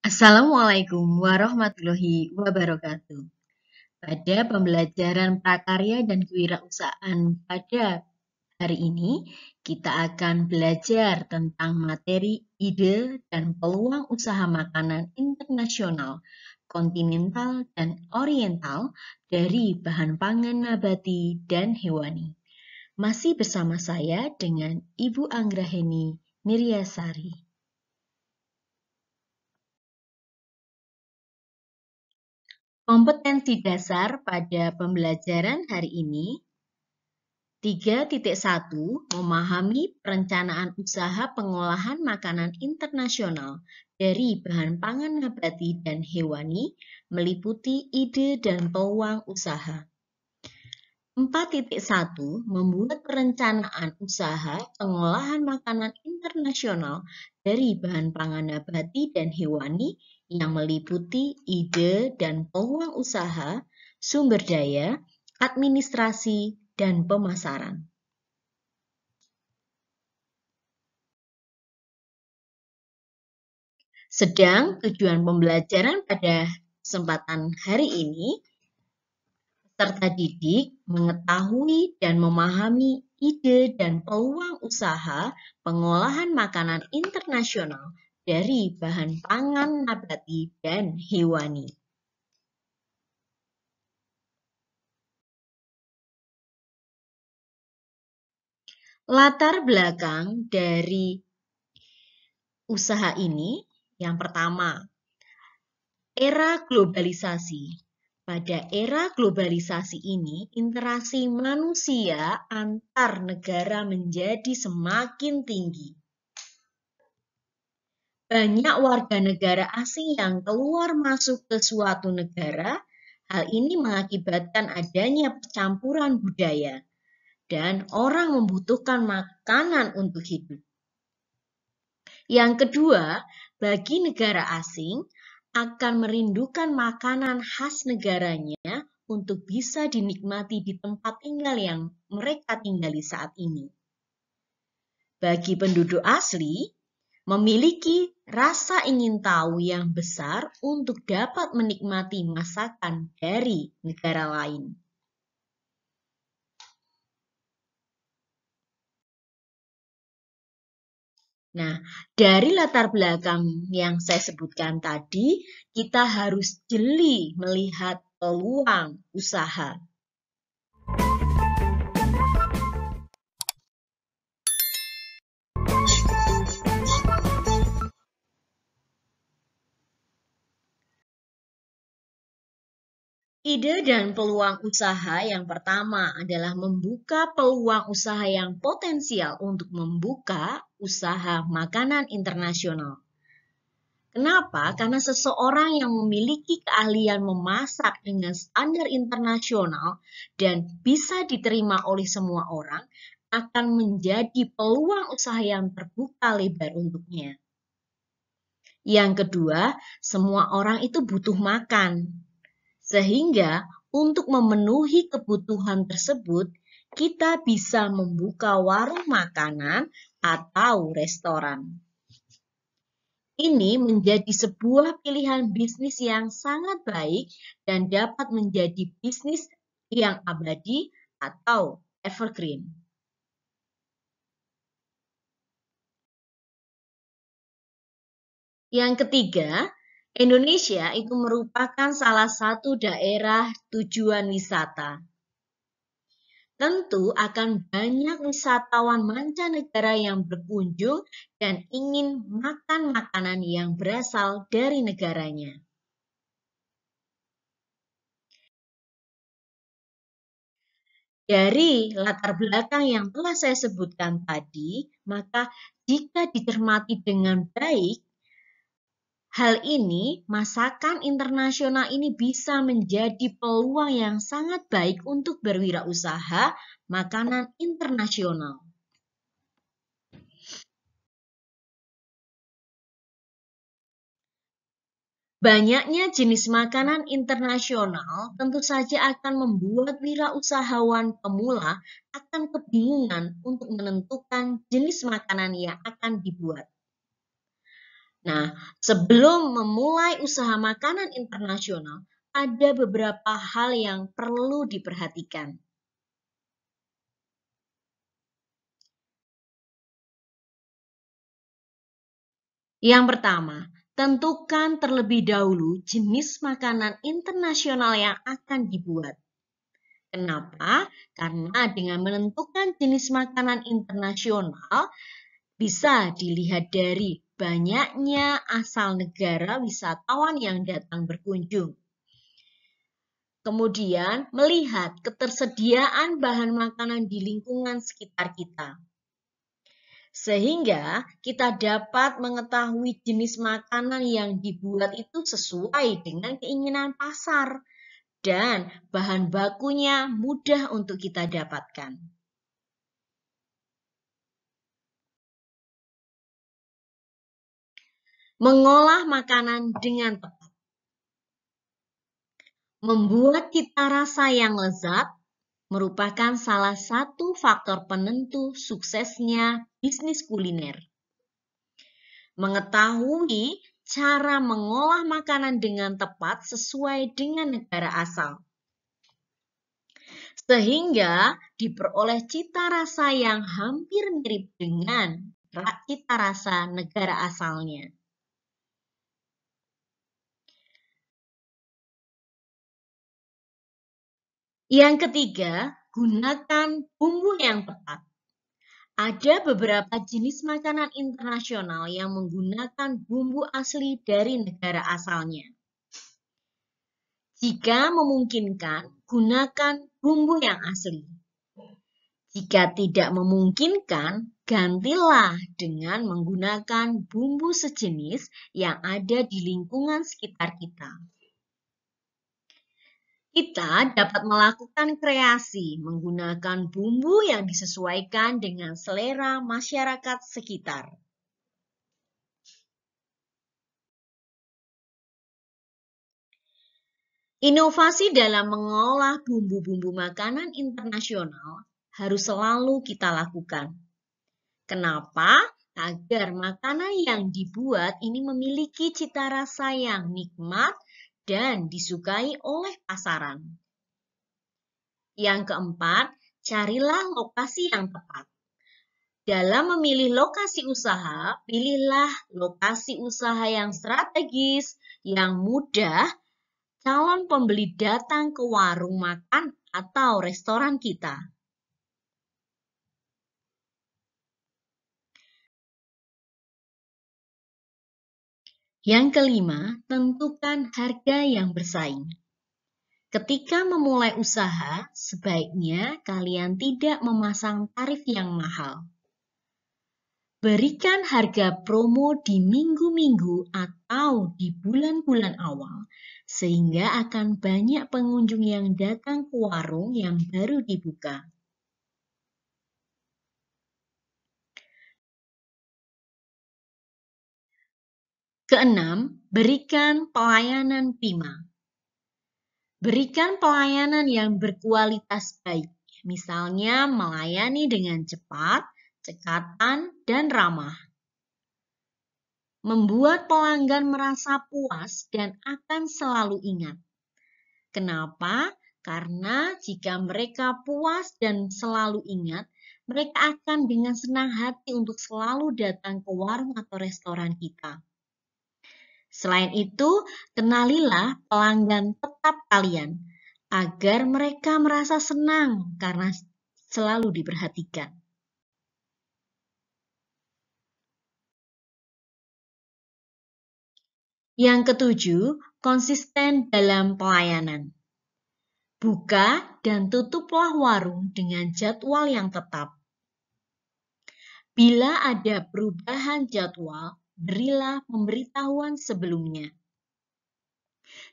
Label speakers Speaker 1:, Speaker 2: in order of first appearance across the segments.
Speaker 1: Assalamualaikum warahmatullahi wabarakatuh. Pada pembelajaran prakarya dan kewirausahaan pada hari ini, kita akan belajar tentang materi ide dan peluang usaha makanan internasional, kontinental, dan oriental dari bahan pangan nabati dan hewani. Masih bersama saya dengan Ibu Anggraheni Niryasari. Kompetensi dasar pada pembelajaran hari ini 3.1 Memahami perencanaan usaha pengolahan makanan internasional dari bahan pangan nabati dan hewani meliputi ide dan peluang usaha. 4.1 Membuat perencanaan usaha pengolahan makanan internasional dari bahan pangan nabati dan hewani yang meliputi ide dan peluang usaha, sumber daya, administrasi, dan pemasaran. Sedang tujuan pembelajaran pada kesempatan hari ini, peserta didik mengetahui dan memahami ide dan peluang usaha pengolahan makanan internasional dari bahan pangan nabati dan hewani. Latar belakang dari usaha ini, yang pertama, era globalisasi. Pada era globalisasi ini, interaksi manusia antar negara menjadi semakin tinggi. Banyak warga negara asing yang keluar masuk ke suatu negara. Hal ini mengakibatkan adanya percampuran budaya dan orang membutuhkan makanan untuk hidup. Yang kedua, bagi negara asing akan merindukan makanan khas negaranya untuk bisa dinikmati di tempat tinggal yang mereka tinggali saat ini. Bagi penduduk asli, memiliki rasa ingin tahu yang besar untuk dapat menikmati masakan dari negara lain. Nah, dari latar belakang yang saya sebutkan tadi, kita harus jeli melihat peluang usaha. Ide dan peluang usaha yang pertama adalah membuka peluang usaha yang potensial untuk membuka usaha makanan internasional. Kenapa? Karena seseorang yang memiliki keahlian memasak dengan standar internasional dan bisa diterima oleh semua orang akan menjadi peluang usaha yang terbuka lebar untuknya. Yang kedua, semua orang itu butuh makan. Sehingga untuk memenuhi kebutuhan tersebut, kita bisa membuka warung makanan atau restoran. Ini menjadi sebuah pilihan bisnis yang sangat baik dan dapat menjadi bisnis yang abadi atau evergreen. Yang ketiga, Indonesia itu merupakan salah satu daerah tujuan wisata. Tentu akan banyak wisatawan mancanegara yang berkunjung dan ingin makan makanan yang berasal dari negaranya. Dari latar belakang yang telah saya sebutkan tadi, maka jika dicermati dengan baik, hal ini, masakan internasional ini bisa menjadi peluang yang sangat baik untuk berwirausaha makanan internasional. Banyaknya jenis makanan internasional tentu saja akan membuat wirausahawan pemula akan kebingungan untuk menentukan jenis makanan yang akan dibuat. Nah, sebelum memulai usaha makanan internasional, ada beberapa hal yang perlu diperhatikan. Yang pertama, tentukan terlebih dahulu jenis makanan internasional yang akan dibuat. Kenapa? Karena dengan menentukan jenis makanan internasional, bisa dilihat dari banyaknya asal negara wisatawan yang datang berkunjung. Kemudian, melihat ketersediaan bahan makanan di lingkungan sekitar kita. Sehingga kita dapat mengetahui jenis makanan yang dibuat itu sesuai dengan keinginan pasar dan bahan bakunya mudah untuk kita dapatkan. Mengolah makanan dengan tepat. Membuat cita rasa yang lezat merupakan salah satu faktor penentu suksesnya bisnis kuliner. Mengetahui cara mengolah makanan dengan tepat sesuai dengan negara asal, sehingga diperoleh cita rasa yang hampir mirip dengan cita rasa negara asalnya. Yang ketiga, gunakan bumbu yang tepat. Ada beberapa jenis makanan internasional yang menggunakan bumbu asli dari negara asalnya. Jika memungkinkan, gunakan bumbu yang asli. Jika tidak memungkinkan, gantilah dengan menggunakan bumbu sejenis yang ada di lingkungan sekitar kita. Kita dapat melakukan kreasi menggunakan bumbu yang disesuaikan dengan selera masyarakat sekitar. Inovasi dalam mengolah bumbu-bumbu makanan internasional harus selalu kita lakukan. Kenapa? Agar makanan yang dibuat ini memiliki cita rasa yang nikmat dan disukai oleh pasaran. Yang keempat, carilah lokasi yang tepat. Dalam memilih lokasi usaha, pilihlah lokasi usaha yang strategis, yang mudah calon pembeli datang ke warung makan atau restoran kita. Yang kelima, tentukan harga yang bersaing. Ketika memulai usaha, sebaiknya kalian tidak memasang tarif yang mahal. Berikan harga promo di minggu-minggu atau di bulan-bulan awal, sehingga akan banyak pengunjung yang datang ke warung yang baru dibuka. Keenam, berikan pelayanan prima. Berikan pelayanan yang berkualitas baik, misalnya melayani dengan cepat, cekatan, dan ramah. Membuat pelanggan merasa puas dan akan selalu ingat. Kenapa? Karena jika mereka puas dan selalu ingat, mereka akan dengan senang hati untuk selalu datang ke warung atau restoran kita. Selain itu, kenalilah pelanggan tetap kalian agar mereka merasa senang karena selalu diperhatikan. Yang ketujuh, konsisten dalam pelayanan. Buka dan tutuplah warung dengan jadwal yang tetap. Bila ada perubahan jadwal, berilah pemberitahuan sebelumnya.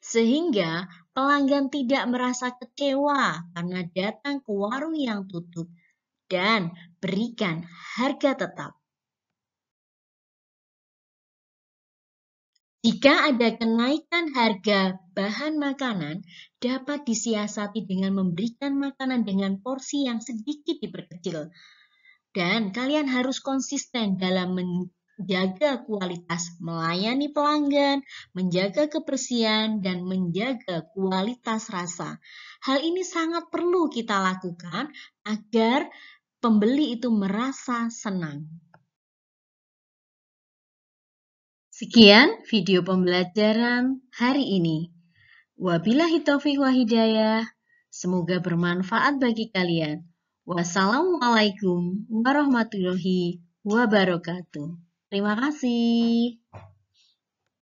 Speaker 1: Sehingga pelanggan tidak merasa kecewa karena datang ke warung yang tutup dan berikan harga tetap. Jika ada kenaikan harga bahan makanan, dapat disiasati dengan memberikan makanan dengan porsi yang sedikit diperkecil. Dan kalian harus konsisten dalam menjaga kualitas melayani pelanggan, menjaga kebersihan, dan menjaga kualitas rasa. Hal ini sangat perlu kita lakukan agar pembeli itu merasa senang. Sekian video pembelajaran hari ini. Wabillahi taufiq wa hidayah. Semoga bermanfaat bagi kalian. Wassalamualaikum warahmatullahi wabarakatuh. Terima kasih.